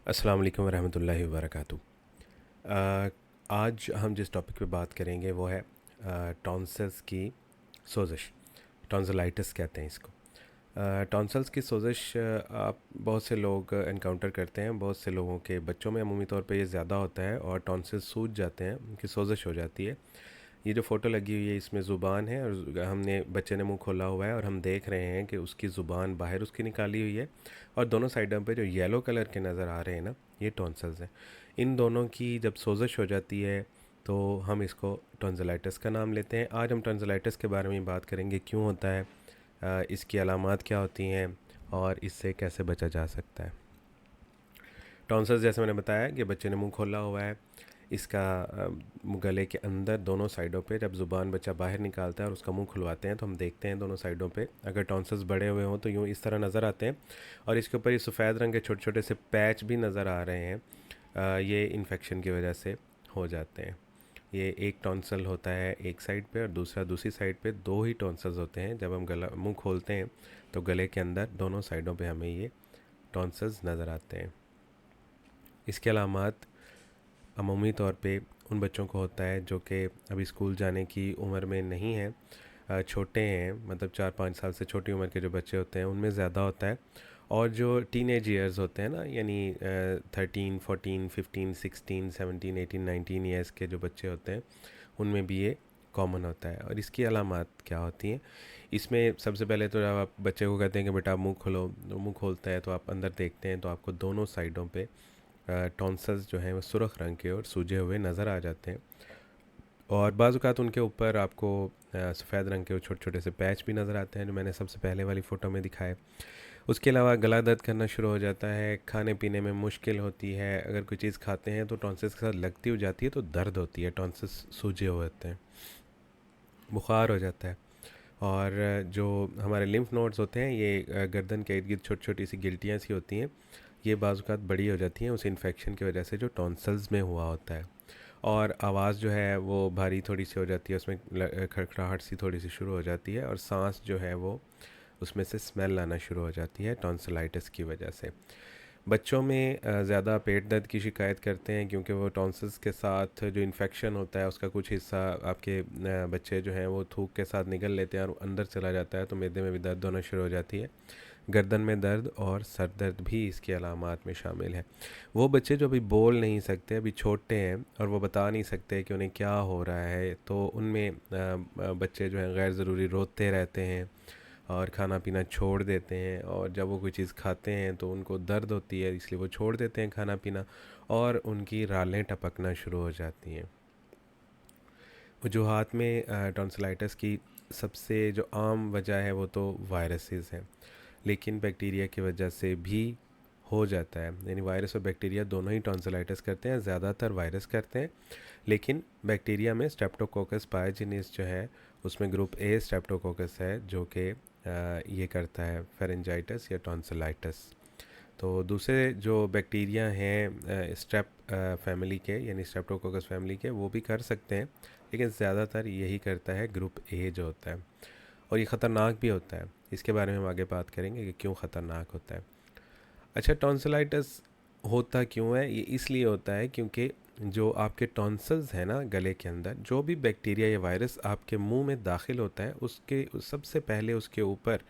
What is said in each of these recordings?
अस्सलाम वालेकुम रहमतुल्लाहि व बरकातुहू। अ, आज हम जिस टॉपिक पे बात करेंगे वो है टॉन्सिल्स की सोजिश। टॉन्सिलाइटिस कहते हैं इसको। टॉन्सिल्स की सोजिश आप बहुत से लोग एनकाउंटर करते हैं। बहुत से लोगों के बच्चों में अमूमी तौर पे ये ज़्यादा होता है और टॉन्सिल्स सूज जाते हैं, उनकी सोजिश हो जाती है। ये जो फ़ोटो लगी हुई है इसमें ज़ुबान है और हमने बच्चे ने मुंह खोला हुआ है और हम देख रहे हैं कि उसकी ज़ुबान बाहर उसकी निकाली हुई है और दोनों साइडों पे जो येलो कलर के नज़र आ रहे हैं ना, ये टॉन्सिल्स हैं। इन दोनों की जब सोजिश हो जाती है तो हम इसको टॉन्सिलाइटिस का नाम लेते हैं। आज हम टॉन्सिलाइटिस के बारे में बात करेंगे, क्यों होता है, इसकी अलामात क्या होती हैं और इससे कैसे बचा जा सकता है। टॉन्सिल्स जैसे मैंने बताया कि बच्चे ने मुंह खोला हुआ है, इसका गले के अंदर दोनों साइडों पे जब ज़ुबान बच्चा बाहर निकालता है और उसका मुंह खुलवाते हैं तो हम देखते हैं दोनों साइडों पे अगर टॉन्सिल्स बड़े हुए हों तो यूँ इस तरह नज़र आते हैं और इसके ऊपर ये सफ़ेद रंग के छोटे छोटे से पैच भी नज़र आ रहे हैं। ये इन्फेक्शन की वजह से हो जाते हैं। ये एक टॉन्सिल होता है एक साइड पे और दूसरा दूसरी साइड पे, दो ही टॉन्सिल्स होते हैं। जब हम गला मुंह खोलते हैं तो गले के अंदर दोनों साइडों पे हमें ये टॉन्सिल्स नज़र आते हैं। इसके अलामात अमूमी तौर पे उन बच्चों को होता है जो कि अभी स्कूल जाने की उम्र में नहीं है, छोटे हैं, मतलब 4-5 साल से छोटी उम्र के जो बच्चे होते हैं उनमें ज़्यादा होता है। और जो टीनेज ईयर्स होते हैं ना, यानी 13, 14, 15, 16, 17, 18, 19 ईयर्स के जो बच्चे होते हैं उनमें भी ये कॉमन होता है। और इसकी अलामात क्या होती हैं, इसमें सबसे पहले तो जब आप बच्चे को कहते हैं कि बेटा मुंह खोलो, तो मुंह खोलता है तो आप अंदर देखते हैं तो आपको दोनों साइडों पे टॉन्सल्स जो हैं वो सुर्ख रंग के और सूजे हुए नज़र आ जाते हैं। और बाज़ औक़ात उनके ऊपर आपको सफ़ेद रंग के छोटे छोटे से पैच भी नज़र आते हैं, जो मैंने सबसे पहले वाली फ़ोटो में दिखाए। उसके अलावा गला दर्द करना शुरू हो जाता है, खाने पीने में मुश्किल होती है। अगर कोई चीज़ खाते हैं तो टॉन्सिल्स के साथ लगती हो जाती है तो दर्द होती है, टॉन्सिल्स सूजे हुए होते हैं, बुखार हो जाता है। और जो हमारे लिम्फ नोड्स होते हैं ये गर्दन के इर्द गिर्द छोटी छोटी सी गिल्टियाँ सी होती हैं, ये बाज़ औक़ात बड़ी हो जाती हैं उस इन्फेक्शन की वजह से जो टॉन्सिल्स में हुआ होता है। और आवाज़ जो है वो भारी थोड़ी सी हो जाती है, उसमें खड़खड़ाहट सी थोड़ी सी शुरू हो जाती है और सांस जो है वो उसमें से स्मेल आना शुरू हो जाती है टॉन्सिलाइटिस की वजह से। बच्चों में ज़्यादा पेट दर्द की शिकायत करते हैं क्योंकि वो टॉन्सिल्स के साथ जो इन्फेक्शन होता है उसका कुछ हिस्सा आपके बच्चे जो हैं वो थूक के साथ निगल लेते हैं और अंदर चला जाता है तो मैदे में भी दर्द होना शुरू हो जाती है। गर्दन में दर्द और सर दर्द भी इसकी अलामात में शामिल है। वो बच्चे जो अभी बोल नहीं सकते, अभी छोटे हैं और वो बता नहीं सकते कि उन्हें क्या हो रहा है, तो उनमें बच्चे जो हैं गैर ज़रूरी रोते रहते हैं और खाना पीना छोड़ देते हैं। और जब वो कोई चीज़ खाते हैं तो उनको दर्द होती है, इसलिए वो छोड़ देते हैं खाना पीना और उनकी रालें टपकना शुरू हो जाती हैं। वजूहात में टॉन्सिलाइटिस की सबसे जो आम वजह है वो तो वायरसेस हैं, लेकिन बैक्टीरिया की वजह से भी हो जाता है। यानी वायरस और बैक्टीरिया दोनों ही टॉन्सिलाइटिस करते हैं, ज़्यादातर वायरस करते हैं, लेकिन बैक्टीरिया में स्ट्रेप्टोकोकस पायजिनिस जो है उसमें ग्रुप ए स्ट्रेप्टोकोकस है जो कि ये करता है फेरेंजाइटिस या टॉन्सिलाइटिस। तो दूसरे जो बैक्टीरिया हैं स्ट्रेप फैमिली के, यानी स्ट्रेप्टोकोकस फैमिली के, वो भी कर सकते हैं, लेकिन ज़्यादातर यही करता है ग्रुप ए जो होता है। और ये ख़तरनाक भी होता है, इसके बारे में हम आगे बात करेंगे कि क्यों ख़तरनाक होता है। अच्छा, टॉन्सिलाइटिस होता क्यों है? ये इसलिए होता है क्योंकि जो आपके टॉन्सिल्स हैं ना गले के अंदर, जो भी बैक्टीरिया या वायरस आपके मुंह में दाखिल होता है उसके सबसे पहले उसके ऊपर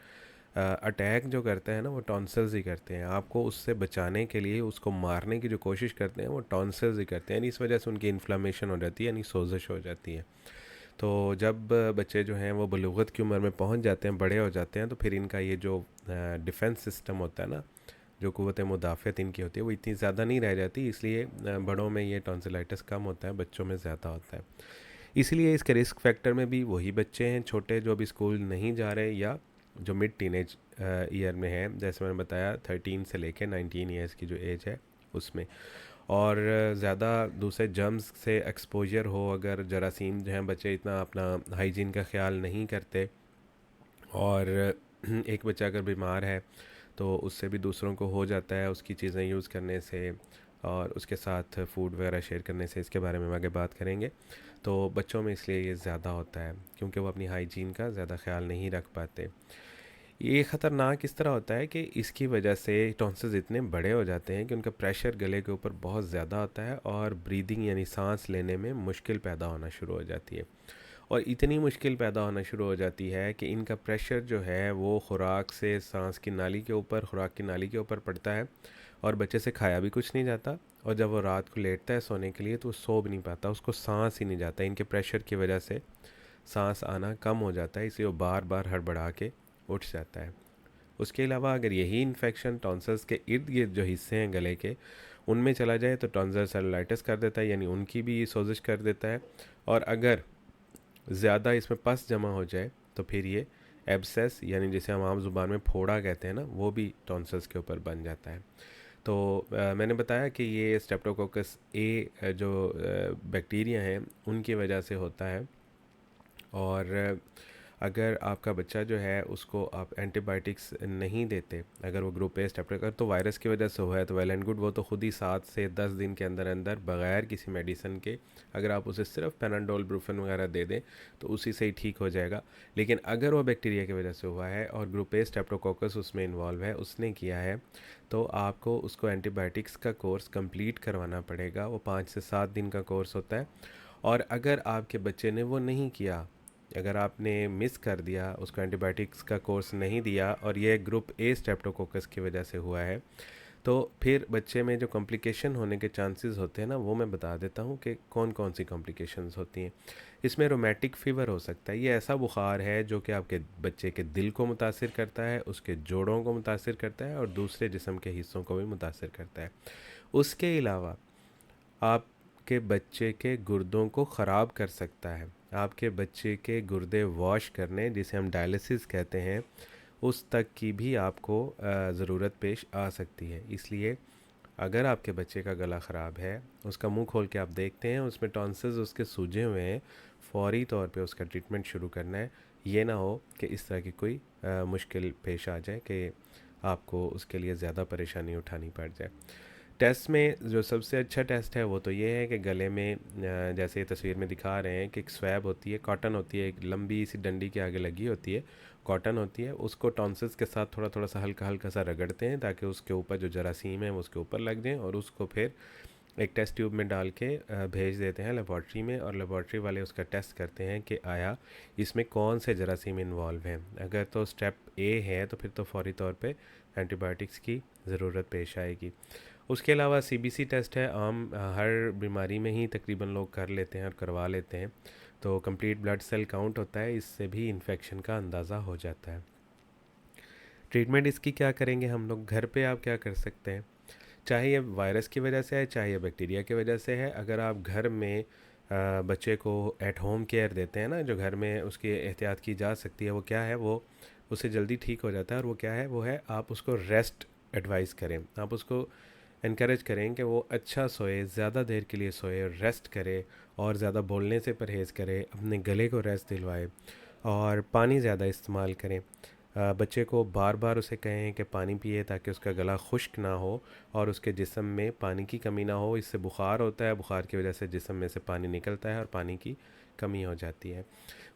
अटैक जो करते हैं ना वो टॉन्सिल्स ही करते हैं। आपको उससे बचाने के लिए उसको मारने की जो कोशिश करते हैं वो टॉन्सिल्स ही करते हैं, यानी इस वजह से उनकी इन्फ्लामेशन हो जाती है, यानी सोजिश हो जाती है। तो जब बच्चे जो हैं वो बलूगत की उम्र में पहुंच जाते हैं, बड़े हो जाते हैं, तो फिर इनका ये जो डिफेंस सिस्टम होता है ना, जो क़ुव्वत मुदाफ़अत इनकी होती है वो इतनी ज़्यादा नहीं रह जाती, इसलिए बड़ों में ये टॉन्सिलाइटिस कम होता है, बच्चों में ज़्यादा होता है। इसलिए इसके रिस्क फैक्टर में भी वही बच्चे हैं छोटे जो अभी स्कूल नहीं जा रहे या जो मिड टीनेज ईयर में हैं, जैसे मैंने बताया 13 से लेकर 19 ईयर्स की जो एज है उसमें। और ज़्यादा दूसरे जर्म्स से एक्सपोजर हो, अगर जरासीम जो हैं, बच्चे इतना अपना हाइजीन का ख्याल नहीं करते और एक बच्चा अगर बीमार है तो उससे भी दूसरों को हो जाता है उसकी चीज़ें यूज़ करने से और उसके साथ फूड वगैरह शेयर करने से। इसके बारे में हम आगे बात करेंगे। तो बच्चों में इसलिए ये ज़्यादा होता है क्योंकि वो अपनी हाइजीन का ज़्यादा ख्याल नहीं रख पाते। ये ख़तरनाक इस तरह होता है कि इसकी वजह से टॉन्सिल्स इतने बड़े हो जाते हैं कि उनका प्रेशर गले के ऊपर बहुत ज़्यादा होता है और ब्रीदिंग यानी सांस लेने में मुश्किल पैदा होना शुरू हो जाती है। और इतनी मुश्किल पैदा होना शुरू हो जाती है कि इनका प्रेशर जो है वो खुराक से सांस की नाली के ऊपर, खुराक की नाली के ऊपर पड़ता है और बच्चे से खाया भी कुछ नहीं जाता। और जब वो रात को लेटता है सोने के लिए तो वो सो भी नहीं पाता, उसको सांस ही नहीं जाता। इनके प्रेशर की वजह से सांस आना कम हो जाता है, इसलिए वो बार बार हड़बड़ा के उठ जाता है। उसके अलावा अगर यही इन्फेक्शन टॉन्सिल्स के इर्द गिर्द जो हिस्से हैं गले के उनमें चला जाए तो टॉन्सिल सेलुलाइटिस कर देता है, यानी उनकी भी सोजिश कर देता है। और अगर ज़्यादा इसमें पस जमा हो जाए तो फिर ये एब्सेस यानी जिसे हम आम ज़ुबान में फोड़ा कहते हैं ना, वो भी टॉन्सिल्स के ऊपर बन जाता है। तो मैंने बताया कि ये स्ट्रेप्टोकोकस ए जो बैक्टीरिया हैं उनकी वजह से होता है। और अगर आपका बच्चा जो है उसको आप एंटीबायोटिक्स नहीं देते, अगर वो ग्रुप ए स्ट्रेप्टोकोकस तो वायरस की वजह से हुआ है तो वेल एंड गुड, वो तो खुद ही 7 से 10 दिन के अंदर अंदर बगैर किसी मेडिसिन के, अगर आप उसे सिर्फ पेनाडोल ब्रूफेन वगैरह दे दें तो उसी से ही ठीक हो जाएगा। लेकिन अगर वो बैक्टीरिया की वजह से हुआ है और ग्रुप ए स्ट्रेप्टोकोकस उसमें इन्वॉल्व है, उसने किया है, तो आपको उसको एंटीबायोटिक्स का कोर्स कंप्लीट करवाना पड़ेगा। वो 5 से 7 दिन का कोर्स होता है। और अगर आपके बच्चे ने वो नहीं किया, अगर आपने मिस कर दिया, उसको एंटीबायोटिक्स का कोर्स नहीं दिया और ये ग्रुप ए स्ट्रेप्टोकोकस की वजह से हुआ है, तो फिर बच्चे में जो कॉम्प्लिकेशन होने के चांसेस होते हैं ना, वो मैं बता देता हूँ कि कौन कौन सी कॉम्प्लिकेशंस होती हैं। इसमें रोमेटिक फ़ीवर हो सकता है। ये ऐसा बुखार है जो कि आपके बच्चे के दिल को मुतासिर करता है, उसके जोड़ों को मुतासिर करता है और दूसरे जिस्म के हिस्सों को भी मुतासिर करता है। उसके अलावा आपके बच्चे के गुर्दों को ख़राब कर सकता है। आपके बच्चे के गुर्दे वॉश करने, जिसे हम डायलिसिस कहते हैं, उस तक की भी आपको ज़रूरत पेश आ सकती है। इसलिए अगर आपके बच्चे का गला ख़राब है, उसका मुंह खोल के आप देखते हैं उसमें टॉन्सिल्स उसके सूजे हुए हैं, फ़ौरी तौर पे उसका ट्रीटमेंट शुरू करना है। ये ना हो कि इस तरह की कोई मुश्किल पेश आ जाए कि आपको उसके लिए ज़्यादा परेशानी उठानी पड़ जाए। टेस्ट में जो सबसे अच्छा टेस्ट है वो तो ये है कि गले में जैसे तस्वीर में दिखा रहे हैं कि एक स्वैब होती है, कॉटन होती है, एक लंबी सी डंडी के आगे लगी होती है, कॉटन होती है। उसको टॉन्सिल्स के साथ थोड़ा थोड़ा सा हल्का हल्का सा रगड़ते हैं ताकि उसके ऊपर जो जरासीम है वो उसके ऊपर लग जाएँ, और उसको फिर एक टेस्ट ट्यूब में डाल के भेज देते हैं लेबॉर्ट्री में, और लेबॉर्ट्री वाले उसका टेस्ट करते हैं कि आया इसमें कौन से जरासीम इन्वॉल्व हैं। अगर तो स्टेप ए है तो फिर तो फौरी तौर पे एंटीबायोटिक्स की ज़रूरत पेश आएगी। उसके अलावा सीबीसी टेस्ट है, आम हर बीमारी में ही तकरीबन लोग कर लेते हैं और करवा लेते हैं। तो कंप्लीट ब्लड सेल काउंट होता है, इससे भी इन्फेक्शन का अंदाज़ा हो जाता है। ट्रीटमेंट इसकी क्या करेंगे हम लोग घर पे? आप क्या कर सकते हैं, चाहे ये वायरस की वजह से है चाहे ये बैक्टीरिया की वजह से है। अगर आप घर में बच्चे को एट होम केयर देते हैं ना, जो घर में उसकी एहतियात की जा सकती है, वो क्या है, वो उससे जल्दी ठीक हो जाता है। और वो क्या है, वो है आप उसको रेस्ट एडवाइस करें। आप उसको इनक्रेज करें कि वो अच्छा सोए, ज़्यादा देर के लिए सोए, रेस्ट करे और ज़्यादा बोलने से परहेज़ करे, अपने गले को रेस्ट दिलवाए और पानी ज़्यादा इस्तेमाल करें। बच्चे को बार बार उसे कहें कि पानी पिए ताकि उसका गला खुश्क ना हो और उसके जिस्म में पानी की कमी ना हो। इससे बुखार होता है, बुखार की वजह से जिस्म में से पानी निकलता है और पानी की कमी हो जाती है।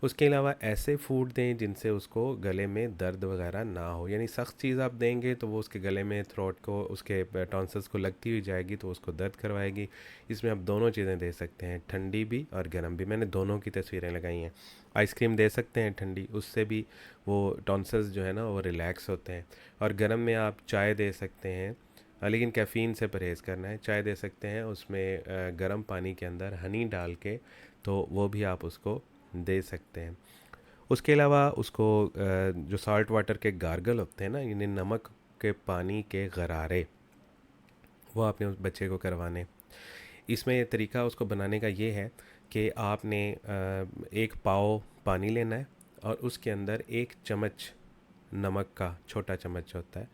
उसके अलावा ऐसे फूड दें जिनसे उसको गले में दर्द वगैरह ना हो, यानी सख्त चीज़ आप देंगे तो वो उसके गले में, थ्रोट को, उसके टॉन्सिल्स को लगती हुई जाएगी तो उसको दर्द करवाएगी। इसमें आप दोनों चीज़ें दे सकते हैं, ठंडी भी और गर्म भी। मैंने दोनों की तस्वीरें लगाई हैं। आइसक्रीम दे सकते हैं ठंडी, उससे भी वो टॉन्सिल्स जो है ना वो रिलैक्स होते हैं। और गर्म में आप चाय दे सकते हैं, लेकिन कैफ़ीन से परहेज़ करना है। चाय दे सकते हैं, उसमें गर्म पानी के अंदर हनी डाल के, तो वो भी आप उसको दे सकते हैं। उसके अलावा उसको जो साल्ट वाटर के गार्गल होते हैं ना, यानी नमक के पानी के गरारे, वो आपने उस बच्चे को करवाने। इसमें तरीका उसको बनाने का ये है कि आपने एक पाव पानी लेना है और उसके अंदर 1 चम्मच नमक का, छोटा चम्मच होता है,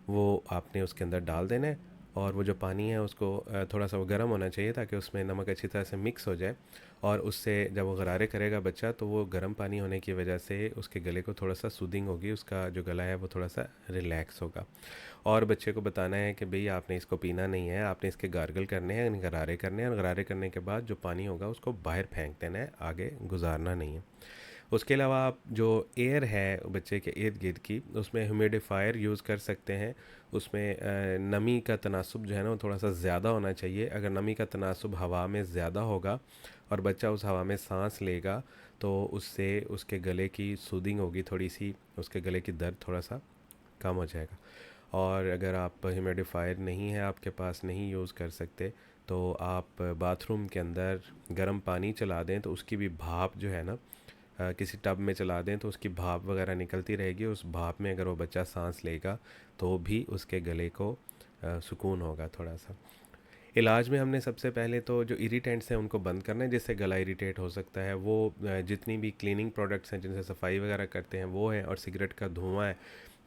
वो आपने उसके अंदर डाल देना है। और वो जो पानी है उसको थोड़ा सा वो गर्म होना चाहिए ताकि उसमें नमक अच्छी तरह से मिक्स हो जाए। और उससे जब वो गरारे करेगा बच्चा तो वो गर्म पानी होने की वजह से उसके गले को थोड़ा सा सूदिंग होगी, उसका जो गला है वो थोड़ा सा रिलैक्स होगा। और बच्चे को बताना है कि भई आपने इसको पीना नहीं है, आपने इसके गार्गल करने हैं, गरारे करने हैं, और गरारे करने के बाद जो पानी होगा उसको बाहर फेंक देना है, आगे गुजारना नहीं है। उसके अलावा आप जो एयर है बच्चे के इर्द गिर्द की, उसमें ह्यूमिडिफायर यूज़ कर सकते हैं। उसमें नमी का तनासुब जो है ना वो थोड़ा सा ज़्यादा होना चाहिए। अगर नमी का तनासुब हवा में ज़्यादा होगा और बच्चा उस हवा में सांस लेगा तो उससे उसके गले की सूदिंग होगी, थोड़ी सी उसके गले की दर्द थोड़ा सा कम हो जाएगा। और अगर आप ह्यूमिडिफायर नहीं है आपके पास, नहीं यूज़ कर सकते, तो आप बाथरूम के अंदर गर्म पानी चला दें तो उसकी भी भाप जो है ना किसी टब में चला दें तो उसकी भाप वगैरह निकलती रहेगी। उस भाप में अगर वो बच्चा सांस लेगा तो भी उसके गले को सुकून होगा थोड़ा सा। इलाज में हमने सबसे पहले तो जो इरिटेंट्स हैं उनको बंद करना है, जिससे गला इरिटेट हो सकता है। वो जितनी भी क्लीनिंग प्रोडक्ट्स हैं जिनसे सफाई वगैरह करते हैं वो है, और सिगरेट का धुआं है।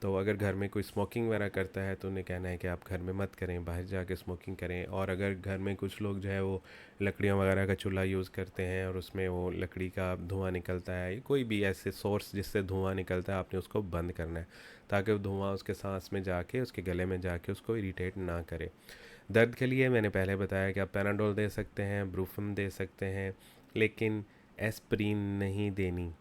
तो अगर घर में कोई स्मोकिंग वगैरह करता है तो उन्हें कहना है कि आप घर में मत करें, बाहर जाके स्मोकिंग करें। और अगर घर में कुछ लोग जो है वो लकड़ियों वगैरह का चूल्हा यूज़ करते हैं और उसमें वो लकड़ी का धुआं निकलता है, कोई भी ऐसे सोर्स जिससे धुआं निकलता है, आपने उसको बंद करना है ताकि वो धुआं उसके सांस में जाके उसके गले में जाके उसको इरिटेट ना करे। दर्द के लिए मैंने पहले बताया कि आप पैनाडोल दे सकते हैं, ब्रूफन दे सकते हैं, लेकिन एस्प्रिन नहीं देनी।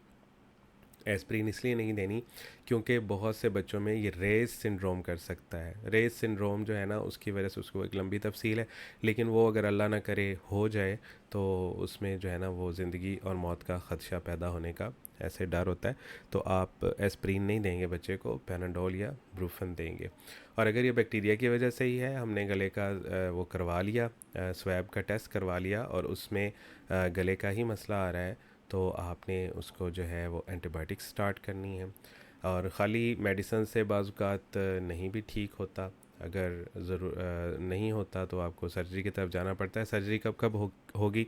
एस्प्रिन इसलिए नहीं देनी क्योंकि बहुत से बच्चों में ये रेस सिंड्रोम कर सकता है। रेस सिंड्रोम जो है ना उसकी वजह से, उसको एक लंबी तफसील है, लेकिन वो अगर अल्लाह ना करे हो जाए तो उसमें जो है ना वो ज़िंदगी और मौत का ख़दशा पैदा होने का ऐसे डर होता है। तो आप एस्प्रिन नहीं देंगे बच्चे को, पैनाडोल या ब्रूफन देंगे। और अगर ये बैक्टीरिया की वजह से ही है, हमने गले का वो करवा लिया, स्वैब का टेस्ट करवा लिया और उसमें गले का ही मसला आ रहा है, तो आपने उसको जो है वो एंटीबायोटिक्स स्टार्ट करनी है। और ख़ाली मेडिसन से बाज़ात नहीं भी ठीक होता। अगर नहीं होता तो आपको सर्जरी की तरफ जाना पड़ता है। सर्जरी कब कब होगी?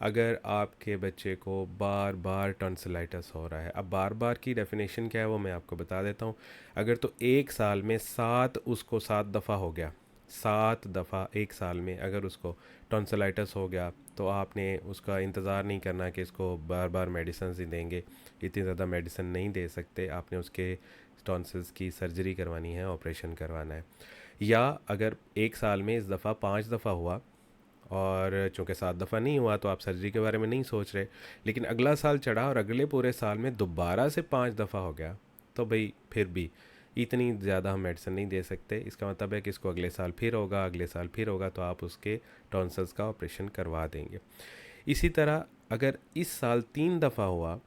अगर आपके बच्चे को बार बार टॉन्सिलाइटिस हो रहा है। अब बार बार की डेफिनेशन क्या है वो मैं आपको बता देता हूँ। अगर तो एक साल में उसको 7 दफ़ा हो गया, 7 दफ़ा एक साल में अगर उसको टॉन्सिलाइटिस हो गया, तो आपने उसका इंतज़ार नहीं करना कि इसको बार बार मेडिसिन ही देंगे। इतनी ज़्यादा मेडिसिन नहीं दे सकते, आपने उसके टॉन्सिल्स की सर्जरी करवानी है, ऑपरेशन करवाना है। या अगर एक साल में इस दफ़ा 5 दफ़ा हुआ, और चूँकि 7 दफ़ा नहीं हुआ तो आप सर्जरी के बारे में नहीं सोच रहे, लेकिन अगला साल चढ़ा और अगले पूरे साल में दोबारा से 5 दफ़ा हो गया, तो भाई फिर भी इतनी ज़्यादा हम मेडिसिन नहीं दे सकते। इसका मतलब है कि इसको अगले साल फिर होगा, अगले साल फिर होगा, तो आप उसके टॉन्सिल्स का ऑपरेशन करवा देंगे। इसी तरह अगर इस साल 3 दफ़ा हुआ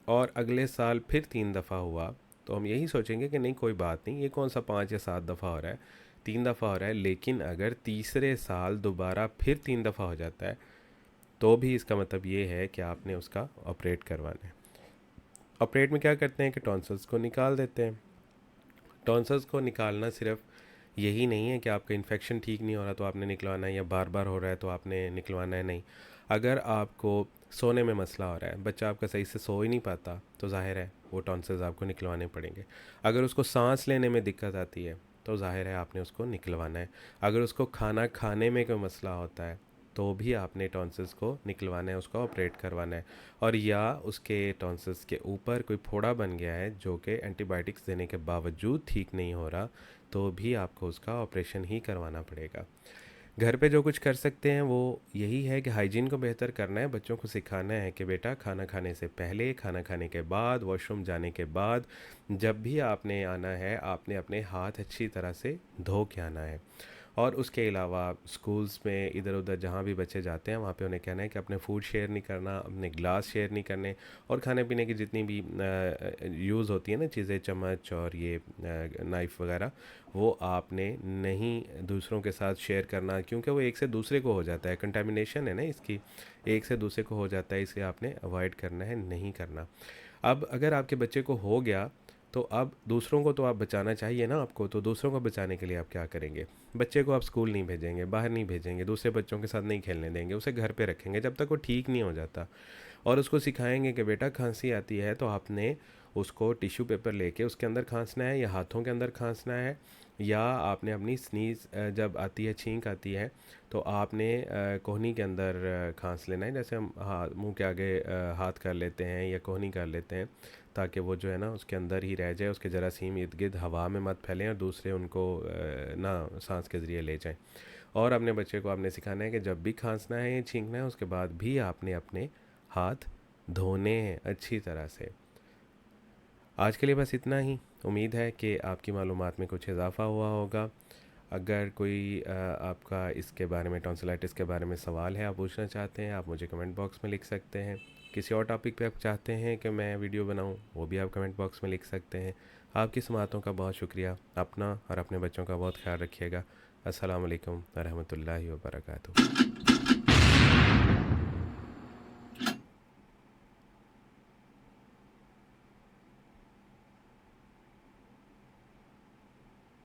और अगले साल फिर 3 दफ़ा हुआ, तो हम यही सोचेंगे कि नहीं कोई बात नहीं, ये कौन सा 5 या 7 दफ़ा हो रहा है, 3 दफ़ा हो रहा है। लेकिन अगर तीसरे साल दोबारा फिर 3 दफ़ा हो जाता है तो भी इसका मतलब ये है कि आपने उसका ऑपरेट करवाना है। ऑपरेट में क्या करते हैं कि टॉन्सिल्स को निकाल देते हैं। टॉन्सिल्स को निकालना सिर्फ यही नहीं है कि आपका इन्फेक्शन ठीक नहीं हो रहा तो आपने निकलवाना है, या बार बार हो रहा है तो आपने निकलवाना है, नहीं। अगर आपको सोने में मसला हो रहा है, बच्चा आपका सही से सो ही नहीं पाता, तो जाहिर है वो टॉन्सिल्स आपको निकलवाने पड़ेंगे। अगर उसको सांस लेने में दिक्कत आती है तो जाहिर है आपने उसको निकलवाना है। अगर उसको खाना खाने में कोई मसला होता है तो भी आपने टॉन्सिल्स को निकलवाना है, उसको ऑपरेट करवाना है। और या उसके टॉन्सिल्स के ऊपर कोई फोड़ा बन गया है जो कि एंटीबायोटिक्स देने के बावजूद ठीक नहीं हो रहा, तो भी आपको उसका ऑपरेशन ही करवाना पड़ेगा। घर पे जो कुछ कर सकते हैं वो यही है कि हाइजीन को बेहतर करना है। बच्चों को सिखाना है कि बेटा खाना खाने से पहले, खाना खाने के बाद, वॉशरूम जाने के बाद, जब भी आपने आना है आपने अपने हाथ अच्छी तरह से धो के आना है। और उसके अलावा स्कूल्स में इधर उधर जहाँ भी बच्चे जाते हैं वहाँ पे उन्हें कहना है कि अपने फूड शेयर नहीं करना, अपने ग्लास शेयर नहीं करने, और खाने पीने की जितनी भी यूज़ होती है ना चीज़ें, चम्मच और ये नाइफ़ वगैरह, वो आपने नहीं दूसरों के साथ शेयर करना, क्योंकि वो एक से दूसरे को हो जाता है, कंटेमिनेशन है ना इसकी, एक से दूसरे को हो जाता है, इसे आपने अवॉइड करना है, नहीं करना। अब अगर आपके बच्चे को हो गया तो अब दूसरों को तो आप बचाना चाहिए ना आपको, तो दूसरों को बचाने के लिए आप क्या करेंगे? बच्चे को आप स्कूल नहीं भेजेंगे, बाहर नहीं भेजेंगे, दूसरे बच्चों के साथ नहीं खेलने देंगे, उसे घर पे रखेंगे जब तक वो ठीक नहीं हो जाता। और उसको सिखाएंगे कि बेटा खांसी आती है तो आपने उसको टिश्यू पेपर लेके उसके अंदर खांसना है या हाथों के अंदर खांसना है, या आपने अपनी स्नीज़ जब आती है, छींक आती है, तो आपने कोहनी के अंदर खांस लेना है। जैसे हम मुंह के आगे हाथ कर लेते हैं या कोहनी कर लेते हैं, ताकि वो जो है ना उसके अंदर ही रह जाए, उसके जरासीम इर्द गिर्द हवा में मत फैलें और दूसरे उनको ना सांस के ज़रिए ले जाएं। और अपने बच्चे को आपने सिखाना है कि जब भी खांसना है या छींकना है उसके बाद भी आपने अपने हाथ धोने हैं अच्छी तरह से। आज के लिए बस इतना ही। उम्मीद है कि आपकी मालूमात में कुछ इजाफ़ा हुआ होगा। अगर कोई आपका इसके बारे में, टॉन्सिलाइटिस के बारे में सवाल है, आप पूछना चाहते हैं, आप मुझे कमेंट बॉक्स में लिख सकते हैं। किसी और टॉपिक पे आप चाहते हैं कि मैं वीडियो बनाऊं, वो भी आप कमेंट बॉक्स में लिख सकते हैं। आपकी समातों का बहुत शुक्रिया। अपना और अपने बच्चों का बहुत ख्याल रखिएगा। अस्सलाम वालेकुम व रहमतुल्लाहि व बरकातुहू।